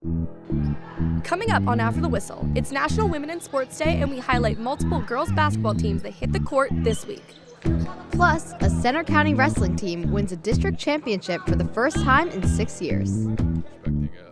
Coming up on After the Whistle, it's National Women in Sports Day, and we highlight multiple girls basketball teams that hit the court this week. Plus, a Center County wrestling team wins a district championship for the first time in 6 years.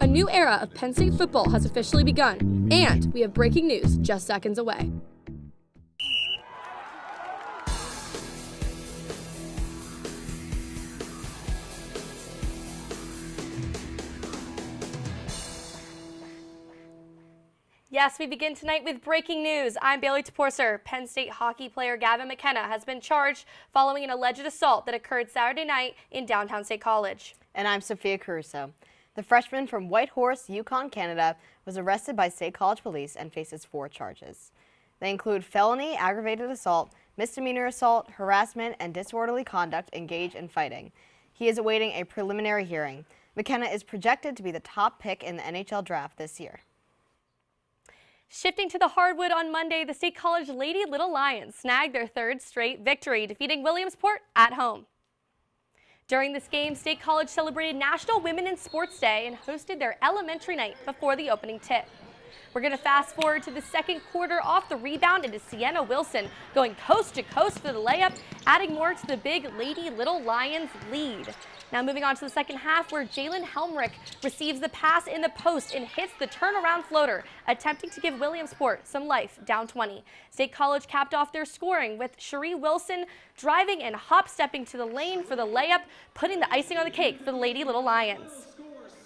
A new era of Penn State football has officially begun, and we have breaking news just seconds away. Yes, we begin tonight with breaking news. I'm Bailey Toporser. Penn State hockey player Gavin McKenna has been charged following an alleged assault that occurred Saturday night in downtown State College. And I'm Sophia Caruso. The freshman from Whitehorse, Yukon, Canada, was arrested by State College police and faces 4 charges. They include felony, aggravated assault, misdemeanor assault, harassment, and disorderly conduct engaged in fighting. He is awaiting a preliminary hearing. McKenna is projected to be the top pick in the NHL draft this year. Shifting to the hardwood on Monday, the State College Lady Little Lions snagged their 3rd straight victory, defeating Williamsport at home. During this game, State College celebrated National Women in Sports Day and hosted their elementary night before the opening tip. We're going to fast forward to the second quarter off the rebound into Sienna Wilson, going coast to coast for the layup, adding more to the big Lady Little Lions lead. Now moving on to the second half, where Jalen Helmrich receives the pass in the post and hits the turnaround floater, attempting to give Williamsport some life, down 20. State College capped off their scoring with Cherie Wilson driving and hop-stepping to the lane for the layup, putting the icing on the cake for the Lady Little Lions.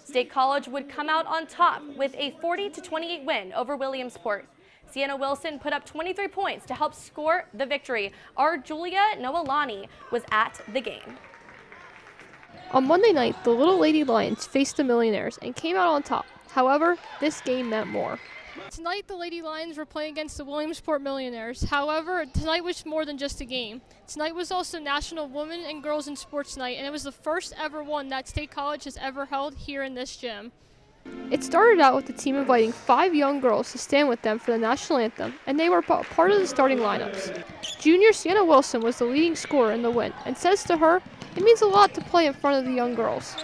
State College would come out on top with a 40-28 win over Williamsport. Sienna Wilson put up 23 points to help score the victory. Our Julia Noelani was at the game. On Monday night, the Little Lady Lions faced the Millionaires and came out on top. However, this game meant more. Tonight, the Lady Lions were playing against the Williamsport Millionaires. However, tonight was more than just a game. Tonight was also National Women and Girls in Sports Night, and it was the first ever one that State College has ever held here in this gym. It started out with the team inviting 5 young girls to stand with them for the national anthem, and they were part of the starting lineups. Junior Sienna Wilson was the leading scorer in the win, and says to her, it means a lot to play in front of the young girls.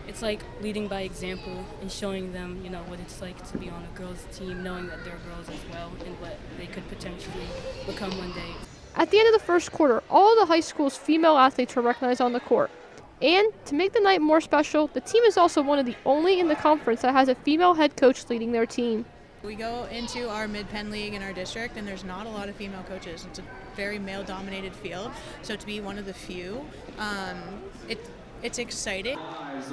It's like leading by example and showing them, what it's like to be on a girls' team, knowing that they're girls as well and what they could potentially become one day. At the end of the first quarter, all of the high school's female athletes were recognized on the court. And to make the night more special, the team is also one of the only in the conference that has a female head coach leading their team. We go into our Mid-Penn League in our district, and there's not a lot of female coaches. It's a very male-dominated field, so to be one of the few, it's exciting.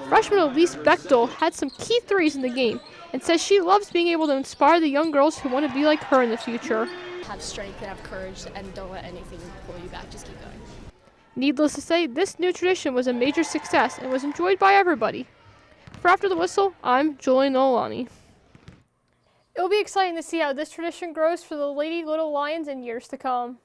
Freshman Elise Bechtel had some key threes in the game and says she loves being able to inspire the young girls who want to be like her in the future. Have strength and have courage and don't let anything pull you back. Just keep going. Needless to say, this new tradition was a major success and was enjoyed by everybody. For After the Whistle, I'm Julie Noelani. It'll be exciting to see how this tradition grows for the Lady Little Lions in years to come.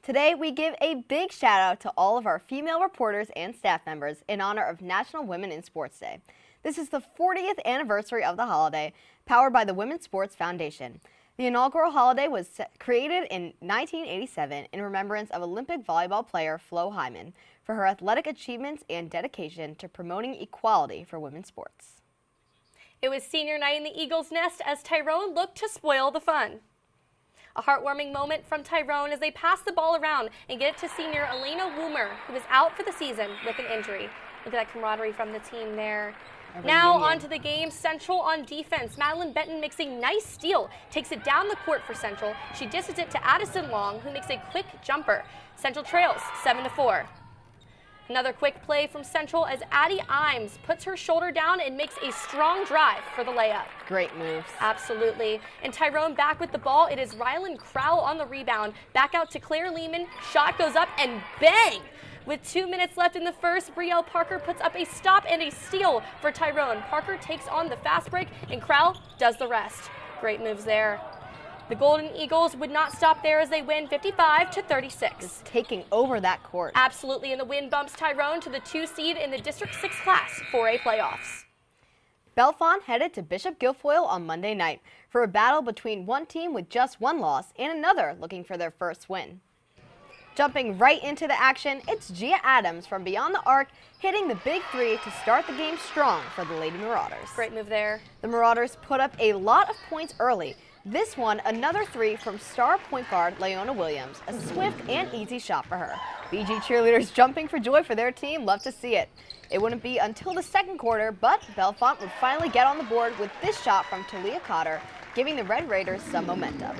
Today, we give a big shout out to all of our female reporters and staff members in honor of National Women in Sports Day. This is the 40th anniversary of the holiday, powered by the Women's Sports Foundation. The inaugural holiday was created in 1987 in remembrance of Olympic volleyball player Flo Hyman for her athletic achievements and dedication to promoting equality for women's sports. It was senior night in the Eagles' nest as Tyrone looked to spoil the fun. A heartwarming moment from Tyrone as they pass the ball around and get it to senior Elena Woomer, who is out for the season with an injury. Look at that camaraderie from the team there. Now on to the game. Central on defense. Madeline Benton makes a nice steal, takes it down the court for Central. She dishes it to Addison Long, who makes a quick jumper. Central trails 7-4. Another quick play from Central as Addie Imes puts her shoulder down and makes a strong drive for the layup. Great moves. Absolutely. And Tyrone back with the ball. It is Rylan Crowell on the rebound. Back out to Claire Lehman. Shot goes up and bang! With 2 minutes left in the first, Brielle Parker puts up a stop and a steal for Tyrone. Parker takes on the fast break and Crowell does the rest. Great moves there. The Golden Eagles would not stop there as they win 55-36. Just taking over that court. Absolutely, and the win bumps Tyrone to the 2 seed in the District 6 class 4A playoffs. Bellefonte headed to Bishop Guilfoyle on Monday night for a battle between one team with just 1 loss and another looking for their first win. Jumping right into the action, it's Gia Adams from beyond the arc hitting the big three to start the game strong for the Lady Marauders. Great move there. The Marauders put up a lot of points early. This one, another three from star point guard Leona Williams. A swift and easy shot for her. BG cheerleaders jumping for joy for their team. Love to see it. It wouldn't be until the second quarter, but Bellefonte would finally get on the board with this shot from Talia Cotter, giving the Red Raiders some momentum.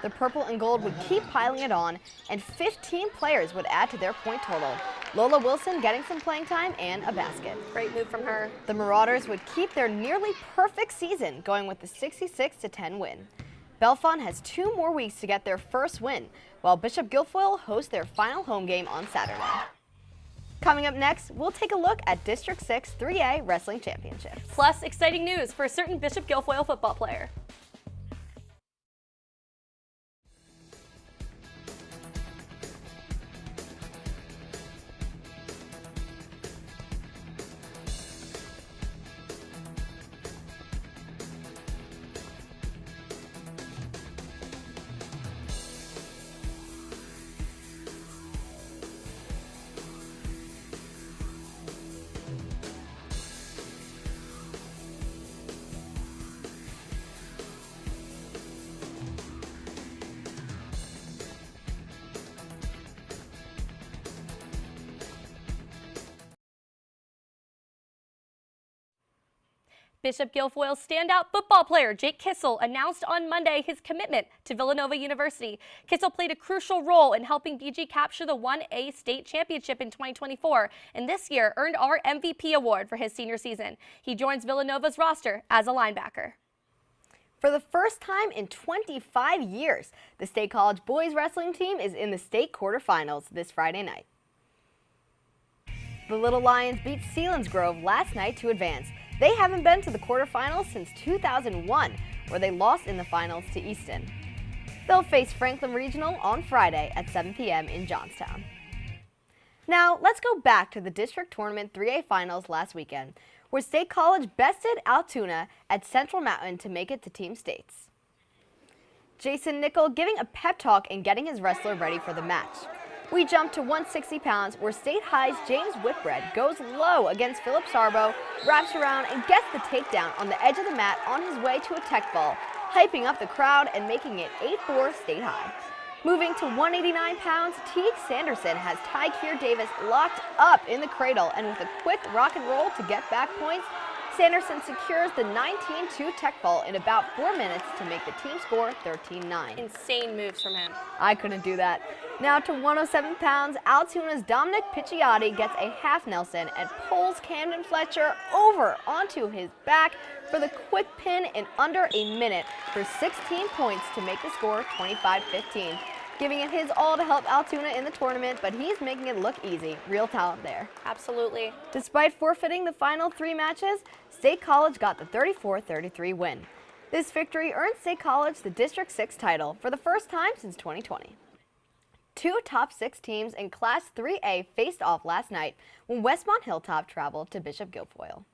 The purple and gold would keep piling it on, and 15 players would add to their point total. Lola Wilson getting some playing time and a basket. Great move from her. The Marauders would keep their nearly perfect season, going with the 66-10 win. Bellefonte has 2 more weeks to get their first win, while Bishop Guilfoyle hosts their final home game on Saturday. Coming up next, we'll take a look at District 6 3A Wrestling Championships. Plus, exciting news for a certain Bishop Guilfoyle football player. Bishop Guilfoyle's standout football player, Jake Kissel, announced on Monday his commitment to Villanova University. Kissel played a crucial role in helping BG capture the 1A state championship in 2024, and this year earned our MVP award for his senior season. He joins Villanova's roster as a linebacker. For the first time in 25 years, the State College boys wrestling team is in the state quarterfinals this Friday night. The Little Lions beat Selinsgrove last night to advance. They haven't been to the quarterfinals since 2001, where they lost in the finals to Easton. They'll face Franklin Regional on Friday at 7 p.m. in Johnstown. Now, let's go back to the District Tournament 3A Finals last weekend, where State College bested Altoona at Central Mountain to make it to Team States. Jason Nickel giving a pep talk and getting his wrestler ready for the match. We jump to 160 pounds, where State High's James Whitbread goes low against Philip Sarbo, wraps around and gets the takedown on the edge of the mat on his way to a tech ball, hyping up the crowd and making it 8-4 State High. Moving to 189 pounds, Teague Sanderson has Ty Keir Davis locked up in the cradle, and with a quick rock and roll to get back points, Sanderson secures the 19-2 tech ball in about 4 minutes to make the team score 13-9. Insane moves from him. I couldn't do that. Now to 107 pounds, Altoona's Dominic Picciotti gets a half Nelson and pulls Camden Fletcher over onto his back for the quick pin in under a minute for 16 points to make the score 25-15. Giving it his all to help Altoona in the tournament, but he's making it look easy. Real talent there. Absolutely. Despite forfeiting the final 3 matches, State College got the 34-33 win. This victory earned State College the District 6 title for the first time since 2020. 2 top 6 teams in Class 3A faced off last night when Westmont Hilltop traveled to Bishop Guilfoyle.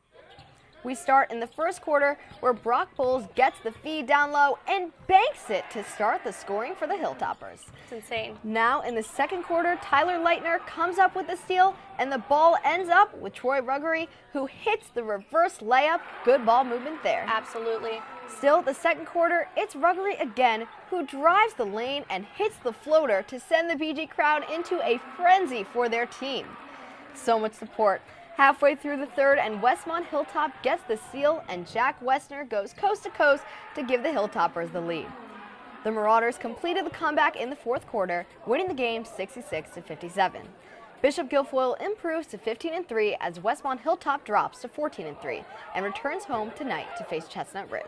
We start in the first quarter, where Brock Bowles gets the feed down low and banks it to start the scoring for the Hilltoppers. It's insane. Now in the second quarter, Tyler Leitner comes up with the steal, and the ball ends up with Troy Ruggery, who hits the reverse layup. Good ball movement there. Absolutely. Still, the second quarter, it's Ruggery again, who drives the lane and hits the floater to send the BG crowd into a frenzy for their team. So much support. Halfway through the third, and Westmont Hilltop gets the seal, and Jack Westner goes coast to coast to give the Hilltoppers the lead. The Marauders completed the comeback in the fourth quarter, winning the game 66-57. Bishop Guilfoyle improves to 15-3 as Westmont Hilltop drops to 14-3 and returns home tonight to face Chestnut Ridge.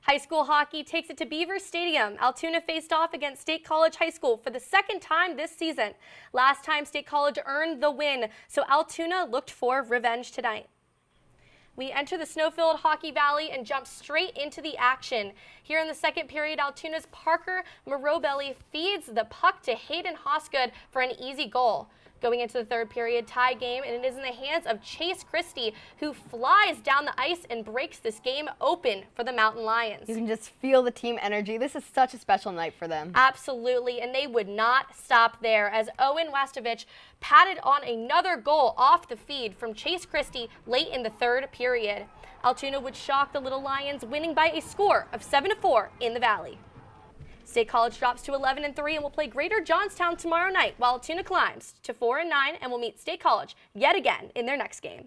High school hockey takes it to Beaver Stadium. Altoona faced off against State College High School for the second time this season. Last time State College earned the win, so Altoona looked for revenge tonight. We enter the snow-filled Hockey Valley and jump straight into the action. Here in the second period, Altoona's Parker Morobelli feeds the puck to Hayden Hosgood for an easy goal. Going into the third period, tie game, and it is in the hands of Chase Christie, who flies down the ice and breaks this game open for the Mountain Lions. You can just feel the team energy. This is such a special night for them. Absolutely, and they would not stop there as Owen Wastovich patted on another goal off the feed from Chase Christie late in the third period. Altoona would shock the Little Lions, winning by a score of 7-4 in the Valley. State College drops to 11-3 and will play Greater Johnstown tomorrow night, while Altoona climbs to 4-9 and will meet State College yet again in their next game.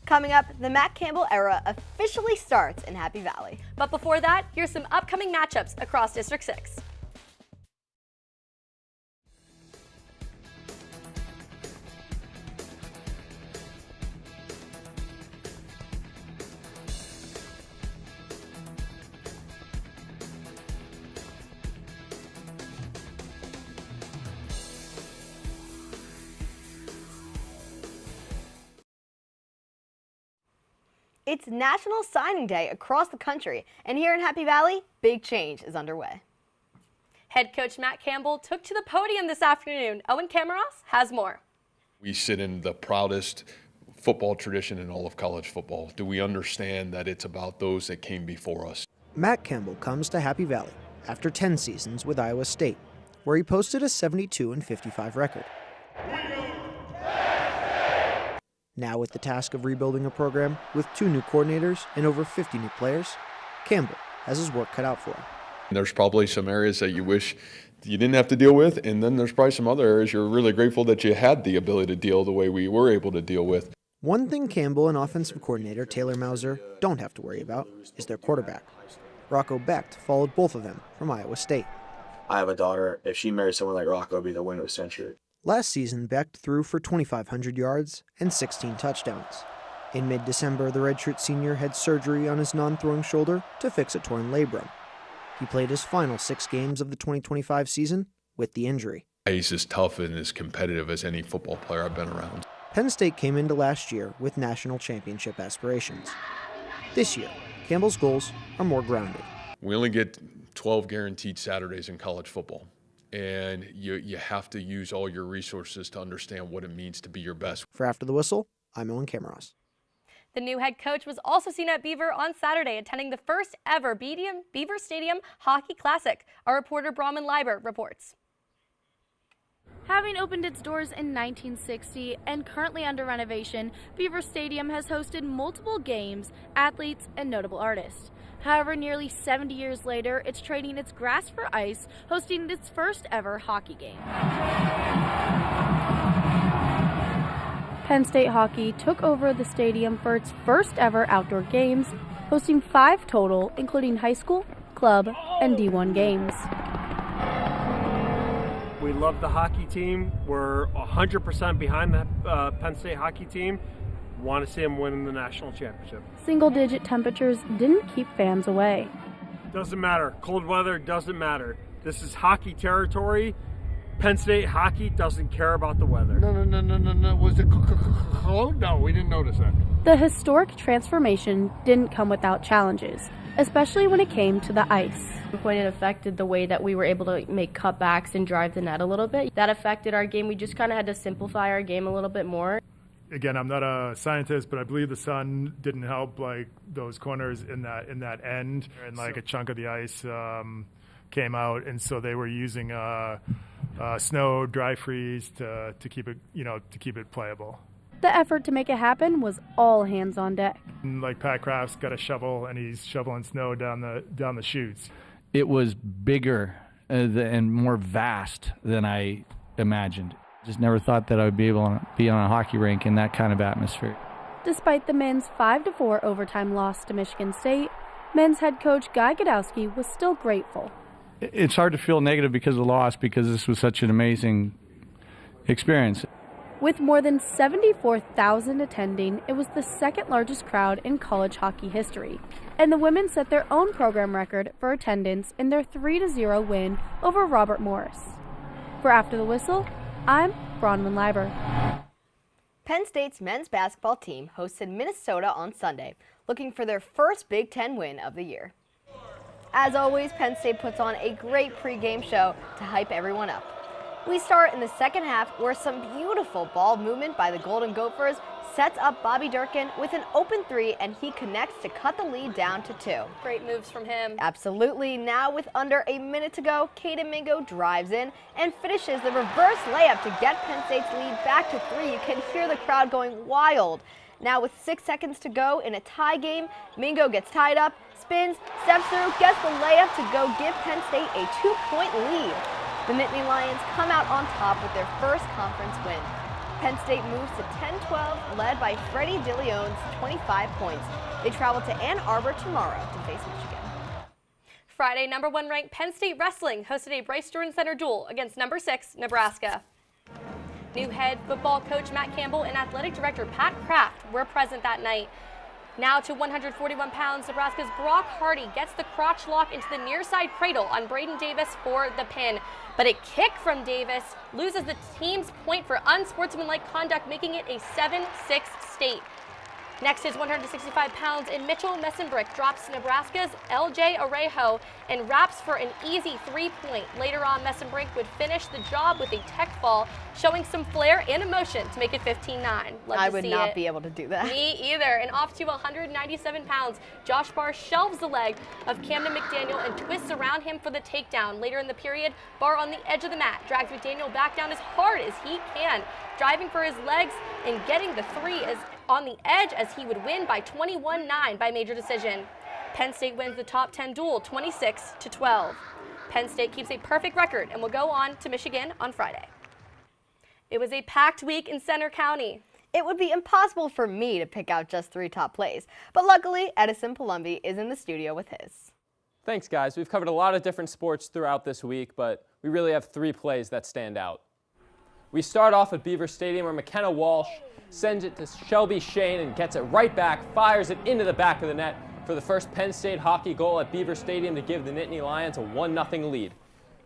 Coming up, the Matt Campbell era officially starts in Happy Valley. But before that, here's some upcoming matchups across District 6. It's National Signing Day across the country, and here in Happy Valley, big change is underway. Head coach Matt Campbell took to the podium this afternoon. Owen Camaros has more. We sit in the proudest football tradition in all of college football. Do we understand that it's about those that came before us? Matt Campbell comes to Happy Valley after 10 seasons with Iowa State, where he posted a 72-55 record. Now with the task of rebuilding a program with 2 new coordinators and over 50 new players, Campbell has his work cut out for him. There's probably some areas that you wish you didn't have to deal with, and then there's probably some other areas you're really grateful that you had the ability to deal the way we were able to deal with. One thing Campbell and offensive coordinator Taylor Mauser don't have to worry about is their quarterback. Rocco Becht followed both of them from Iowa State. I have a daughter. If she marries someone like Rocco, it'd be the win of the century. Last season, Becht threw for 2,500 yards and 16 touchdowns. In mid-December, the redshirt senior had surgery on his non-throwing shoulder to fix a torn labrum. He played his final 6 games of the 2025 season with the injury. He's as tough and as competitive as any football player I've been around. Penn State came into last year with national championship aspirations. This year, Campbell's goals are more grounded. We only get 12 guaranteed Saturdays in college football. And you have to use all your resources to understand what it means to be your best. For After the Whistle, I'm Owen Camaros. The new head coach was also seen at Beaver on Saturday, attending the first ever Beaver Stadium Hockey Classic. Our reporter Brahman Leiber reports. Having opened its doors in 1960 and currently under renovation, Beaver Stadium has hosted multiple games, athletes, and notable artists. However, nearly 70 years later, it's trading its grass for ice, hosting its first ever hockey game. Penn State hockey took over the stadium for its first ever outdoor games, hosting 5 total, including high school, club, and D1 games. We love the hockey team. We're 100% behind the Penn State hockey team. Want to see them win the national championship. Single-digit temperatures didn't keep fans away. Doesn't matter. Cold weather doesn't matter. This is hockey territory. Penn State hockey doesn't care about the weather. No. Was it cold? No, we didn't notice that. The historic transformation didn't come without challenges, especially when it came to the ice. When it affected the way that we were able to make cutbacks and drive the net a little bit, that affected our game. We just kind of had to simplify our game a little bit more. Again, I'm not a scientist, but I believe the sun didn't help like those corners in that end, and like a chunk of the ice came out, and so they were using snow, dry freeze to keep it playable. The effort to make it happen was all hands on deck. And like Pat Kraft's got a shovel, and he's shoveling snow down the chutes. It was bigger and more vast than I imagined. Just never thought that I would be able to be on a hockey rink in that kind of atmosphere. Despite the men's 5-4 overtime loss to Michigan State, men's head coach Guy Godowski was still grateful. It's hard to feel negative because of the loss, because this was such an amazing experience. With more than 74,000 attending, it was the second largest crowd in college hockey history. And the women set their own program record for attendance in their 3-0 win over Robert Morris. For After the Whistle, I'm Bronwyn Leiber. Penn State's men's basketball team hosted Minnesota on Sunday, looking for their first Big Ten win of the year. As always, Penn State puts on a great pregame show to hype everyone up. We start in the second half where some beautiful ball movement by the Golden Gophers sets up Bobby Durkin with an open three, and he connects to cut the lead down to 2. Great moves from him. Absolutely. Now with under a minute to go, Caden Mingo drives in and finishes the reverse layup to get Penn State's lead back to 3. You can hear the crowd going wild. Now with 6 seconds to go in a tie game, Mingo gets tied up, spins, steps through, gets the layup to go give Penn State a 2-point lead. The Nittany Lions come out on top with their first conference win. Penn State moves to 10-12, led by Freddie DeLeon's 25 points. They travel to Ann Arbor tomorrow to face Michigan. Friday, number 1 ranked Penn State Wrestling hosted a Bryce Jordan Center duel against number 6 Nebraska. New head football coach Matt Campbell and athletic director Pat Kraft were present that night. Now to 141 pounds, Nebraska's Brock Hardy gets the crotch lock into the near side cradle on Braden Davis for the pin. But a kick from Davis loses the team's point for unsportsmanlike conduct, making it a 7-6 state. Next is 165 pounds, and Mitchell Messenbrick drops Nebraska's LJ Orejo and wraps for an easy 3-point. Later on, Messenbrick would finish the job with a tech fall, showing some flair and emotion to make it 15-9. I would not be able to do that. Me either. And off to 197 pounds, Josh Barr shelves the leg of Camden McDaniel and twists around him for the takedown. Later in the period, Barr on the edge of the mat drags McDaniel back down as hard as he can, driving for his legs and getting the 3 is on the edge as he would win by 21-9 by major decision. Penn State wins the top 10 duel 26-12. Penn State keeps a perfect record and will go on to Michigan on Friday. It was a packed week in Center County. It would be impossible for me to pick out just 3 top plays, but luckily Edison Palumbi is in the studio with his. Thanks, guys. We've covered a lot of different sports throughout this week, but we really have 3 plays that stand out. We start off at Beaver Stadium where McKenna Walsh sends it to Shelby Shane and gets it right back, fires it into the back of the net for the first Penn State hockey goal at Beaver Stadium to give the Nittany Lions a 1-0 lead.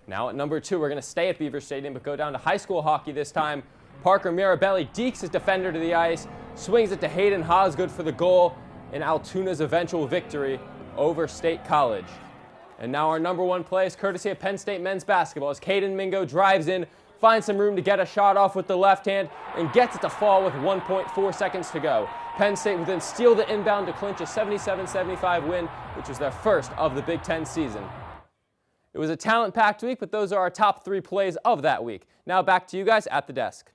Now at number 2, we're going to stay at Beaver Stadium but go down to high school hockey this time. Parker Mirabelli dekes his defender to the ice, swings it to Hayden Hosgood for the goal in Altoona's eventual victory over State College. And now our number 1 play is courtesy of Penn State men's basketball as Caden Mingo drives in, finds some room to get a shot off with the left hand, and gets it to fall with 1.4 seconds to go. Penn State would then steal the inbound to clinch a 77-75 win, which was their first of the Big Ten season. It was a talent-packed week, but those are our top 3 plays of that week. Now back to you guys at the desk.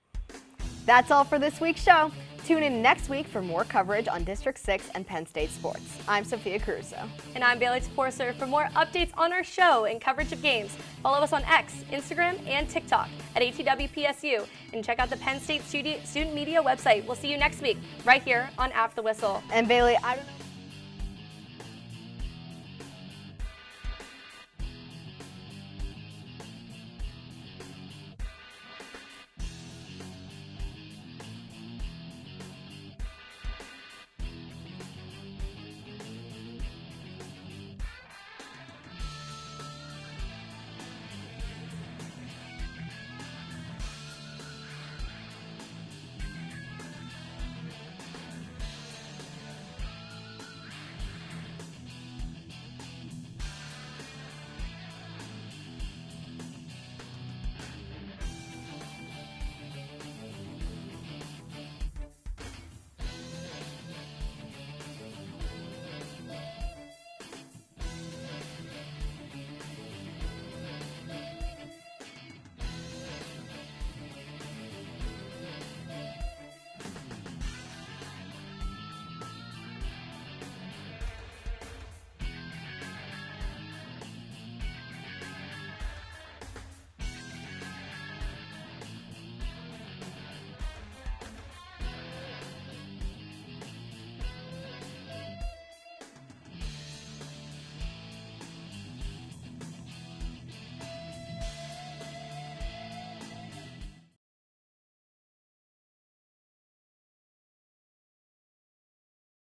That's all for this week's show. Tune in next week for more coverage on District 6 and Penn State sports. I'm Sophia Caruso. And I'm Bailey Sporcer. For more updates on our show and coverage of games, follow us on X, Instagram, and TikTok at ATWPSU. And check out the Penn State Student Media website. We'll see you next week right here on After the Whistle. And Bailey, I don't know.